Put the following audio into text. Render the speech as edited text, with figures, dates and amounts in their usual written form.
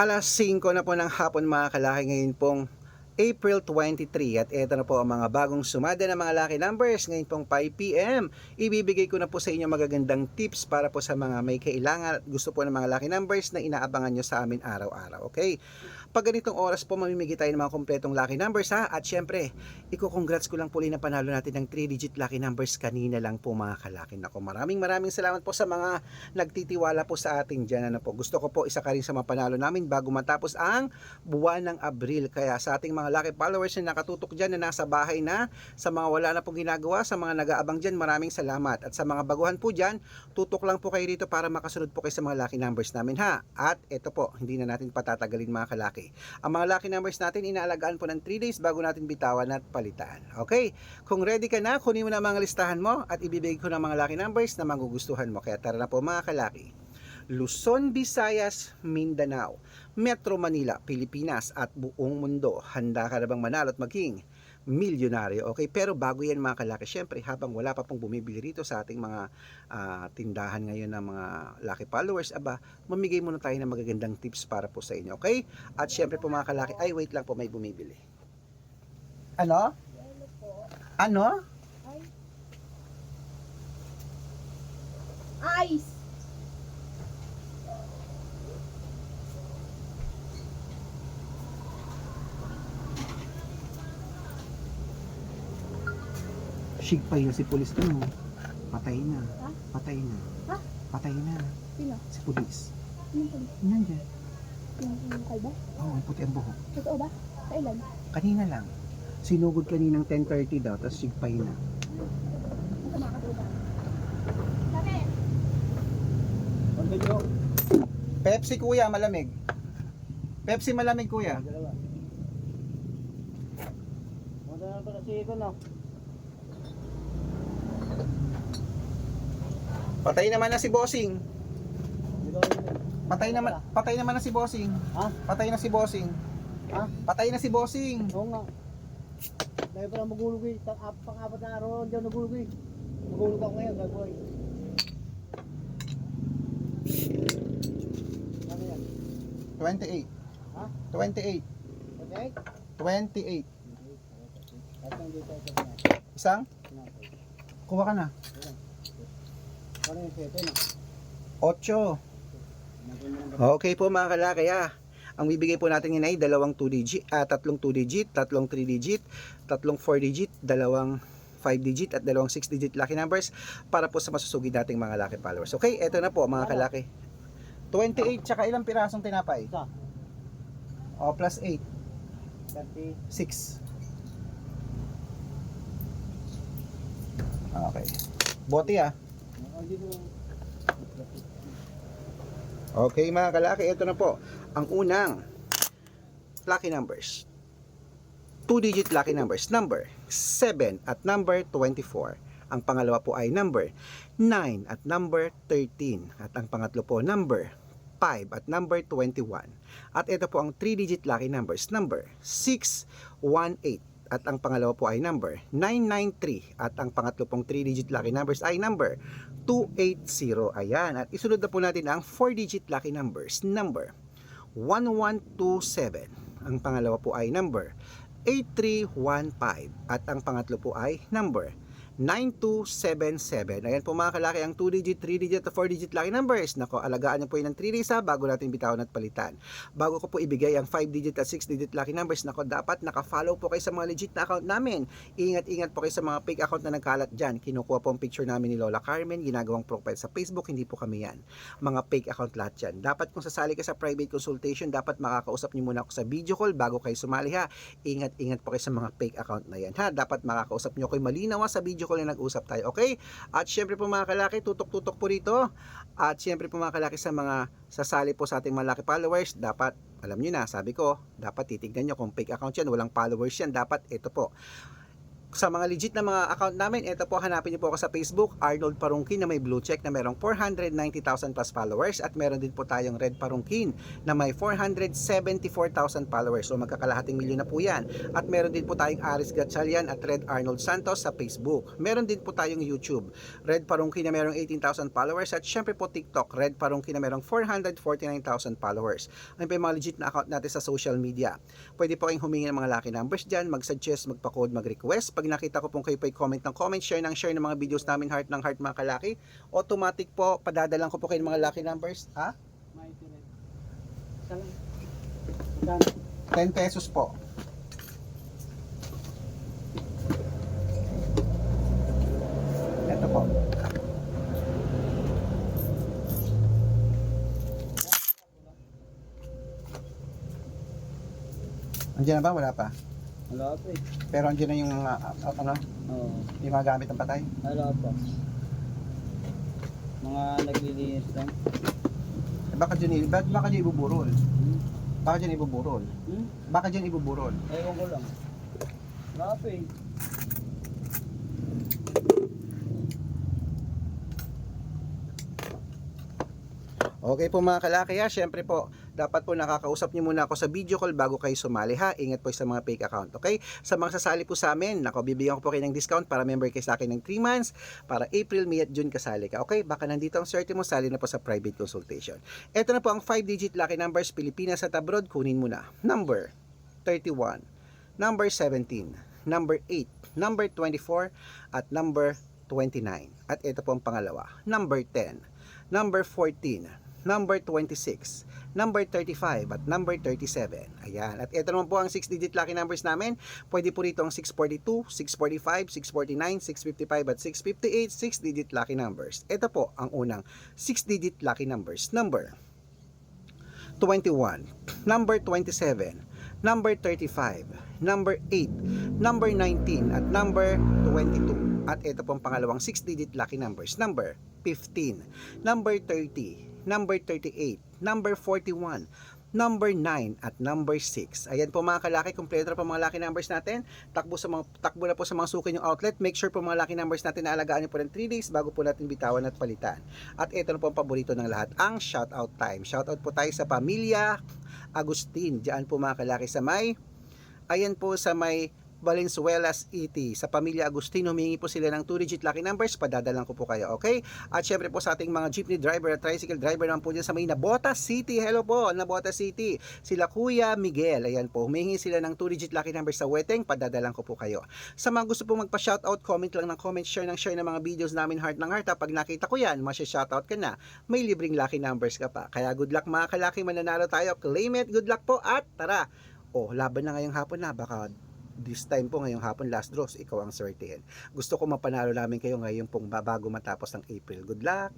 Alas 5 na po ng hapon mga kalaki, ngayon pong April 23, at eto na po ang mga bagong sumada ng mga lucky numbers ngayon pong 5 p.m. Ibibigay ko na po sa inyo magagandang tips para po sa mga may kailangan at gusto po ng mga lucky numbers na inaabangan nyo sa amin araw-araw. Okay? Pag ganitong oras po, mamimigay tayo ng mga kompletong lucky numbers ha. At syempre, iko-congrats ko lang po na panalo natin ng 3-digit lucky numbers kanina lang po mga kalaki. Nako, maraming salamat po sa mga nagtitiwala po sa atin dyan. Ano po, gusto ko po isa ka rin sa mga panalo namin bago matapos ang buwan ng Abril. Kaya sa ating mga lucky followers na nakatutok dyan, na nasa bahay na, sa mga wala na pong ginagawa, sa mga nag-aabang dyan, maraming salamat. At sa mga baguhan po dyan, tutok lang po kayo dito para makasunod po kayo sa mga lucky numbers namin ha. At ito po, hindi na natin patatagalin mga kalaki. Ang mga lucky numbers natin, inaalagaan po ng 3 days bago natin bitawan at palitan. Okay? Kung ready ka na, kunin mo na mga listahan mo at ibibigay ko ng mga lucky numbers na magugustuhan mo. Kaya tara na po mga kalaki. Luzon, Visayas, Mindanao, Metro Manila, Pilipinas at buong mundo. Handa ka na bang manalo at maging milyonaryo? Okay, pero bago yan mga kalaki, syempre habang wala pa pong bumibili rito sa ating mga tindahan ngayon ng mga lucky followers, mamigay muna tayo ng magagandang tips para po sa inyo. Okay? At syempre po mga kalaki, ay wait lang po, may bumibili. Ano? Ano? Ice! Shigpay na si pulis doon. Patay na. Ha? Patay na. Ha? Patay na. Sino? Si pulis. Sino po? Nandiyan. Yung kalbo? Oo, ang puti ang buhok. Totoo ba? Kailan? Kanina lang. Sinugod kaninang 10:30 daw, tapos sigpay na. Ang kumakatuba. Bakit? Pepsi kuya, malamig. Pepsi malamig kuya. Patay naman na si Bossing. Patay naman na si Bossing. Ha? Patay na si Bossing. Ha? Patay na si Bossing. Oo nga. Dahil pala magulog eh. Pang-apat na araw diyan nagulog eh. Magulog ako ngayon, gagawin. Ano yan? 28. Ha? 28. Okay? 28. At lang dito ito na. Isang? Kuha ka na. Ano yung 7 na? 8. Okay po mga kalaki ha. Ang bibigay po natin yun ay dalawang 2-digit, tatlong 2-digit, tatlong 3-digit, tatlong 4-digit, dalawang 5-digit at dalawang 6-digit lucky numbers para po sa masusugid nating mga lucky followers. Okay, eto na po mga kalaki. 28 tsaka ilang pirasong tinapay? Isa. O plus 8, 30. 6. Okay. Bote ah. Dito. Okay mga kalaki, ito na po ang unang lucky numbers. 2-digit lucky numbers, number 7 at number 24. Ang pangalawa po ay number 9 at number 13. At ang pangatlo po number 5 at number 21. At ito po ang 3-digit lucky numbers, number 618. At ang pangalawa po ay number 993. At ang pangatlo pong 3-digit lucky numbers ay number 280. Ayan. At isunod na po natin ang 4-digit lucky numbers, number 1127. Ang pangalawa po ay number 8315. At ang pangatlo po ay number 9277. Ayan po mga kalaki ang 2-digit, 3-digit at 4-digit lucky numbers. Nako, alagaan niyo po yun ng 3 days ha, bago natin bitawan at palitan. Bago ko po ibigay ang 5-digit at 6-digit lucky numbers, nako, dapat naka-follow po kayo sa mga legit na account namin. Ingat-ingat po kayo sa mga fake account na nagkalat dyan. Kinukuha po ang picture namin ni Lola Carmen, ginagawang profile sa Facebook, hindi po kami yan. Mga fake account lahat yan. Dapat kung sasali ka sa private consultation, dapat makakausap niyo muna ako sa video call bago kayo sumali ha. Ingat-ingat po kayo sa mga fake account na yan ha. Dapat makakausap niyo ako malinaw sa video call na nag-usap tayo, okay? At syempre po mga kalaki, tutok-tutok po rito. At syempre po mga kalaki, sa mga sasali po sa ating mga lucky followers, dapat, alam nyo na, sabi ko, dapat titignan nyo kung fake account yan, walang followers yan, dapat ito po. Sa mga legit na mga account namin, ito po, hanapin niyo po ako sa Facebook, Arnold Parungkin na may blue check na merong 490,000 plus followers, at meron din po tayong Red Parungkin na may 474,000 followers. So magkakalahating milyon na po yan. At meron din po tayong Aris Gatchalian at Red Arnold Santos sa Facebook. Meron din po tayong YouTube, Red Parungkin na merong 18,000 followers, at syempre po TikTok, Red Parungkin na merong 449,000 followers. Ano pa yung mga legit na account natin sa social media. Pwede po kayong humingi ng mga lucky numbers dyan, mag-suggest, magpa-code, mag-request. Pag nakita ko pong kayo po comment ng comment, share ng mga videos namin, heart ng heart mga kalaki, automatic po, padadalang ko po kayo ng mga lucky numbers. Ha? Mighty Red. Saan? 10 pesos po. Ito po. Andiyan na ba? Wala pa. Wala pa eh. Pero andiyan na yung mga, Oo. yung mga gamit ng patay. Wala pa. Mga naglilinis lang. Baka dyan ibuburol. Baka dyan ibuburol. Hmm? Baka dyan ibuburol. Ewan ko lang. Wala pa eh. Okay po mga kalaki ha, syempre po, dapat po nakakausap niyo muna ako sa video call bago kayo sumali ha. Ingat po sa mga fake account, okay? Sa mga sasali po sa amin, bibigyan ko po kayo ng discount para member kayo sa akin ng 3 months, para April, May at June kasali ka, okay? Baka nandito ang swerte mo, sali na po sa private consultation. Ito na po ang 5-digit lucky numbers, Pilipinas at abroad, kunin mo na. Number 31, number 17, number 8, number 24, at number 29. At ito po ang pangalawa, number 10, number 14, number 26, number 35, at number 37. Ayan. At ito naman po ang 6-digit lucky numbers namin. Pwede po rito ang 642, 645, 649, 655, at 658, 6-digit lucky numbers. Ito po ang unang 6-digit lucky numbers. Number 21, number 27, number 35, number 8, number 19, at number 22. At ito po ang pangalawang 6-digit lucky numbers. Number 15, number 30, number 38, number 41, number 9, at number 6. Ayan po mga kalaki, kompleto na po mga lucky numbers natin. Takbo na po sa mga suki yung outlet. Make sure po mga lucky numbers natin na alagaan nyo po ng 3 days bago po natin bitawan at palitan. At ito na po ang paborito ng lahat, ang shoutout time. Shoutout po tayo sa pamilya Agustin. Diyan po mga kalaki sa may, ayan po sa may Valenzuelas ET. Sa pamilya Agustin, humingi po sila ng 2-digit lucky numbers, padadalang ko po kayo, okay? At syempre po sa ating mga jeepney driver at tricycle driver naman po dyan sa may Nabota City. Hello po, Nabota City. Sila Kuya Miguel, ayan po, humingi sila ng 2-digit lucky numbers sa Weteng, padadalang ko po kayo. Sa mga gusto po magpa-shoutout, comment lang ng comment, share ng mga videos namin, heart ng heart. Pag nakita ko yan, masya-shoutout ka na, may libreng lucky numbers ka pa. Kaya good luck mga kalaki, mananalo tayo, claim it, good luck po, at tara! Laban na ngayong hapon na, baka this time po ngayong hapon last draws, ikaw ang swertein. Gusto ko mapanalo namin kayo ngayon pong bago matapos ng April. Good luck!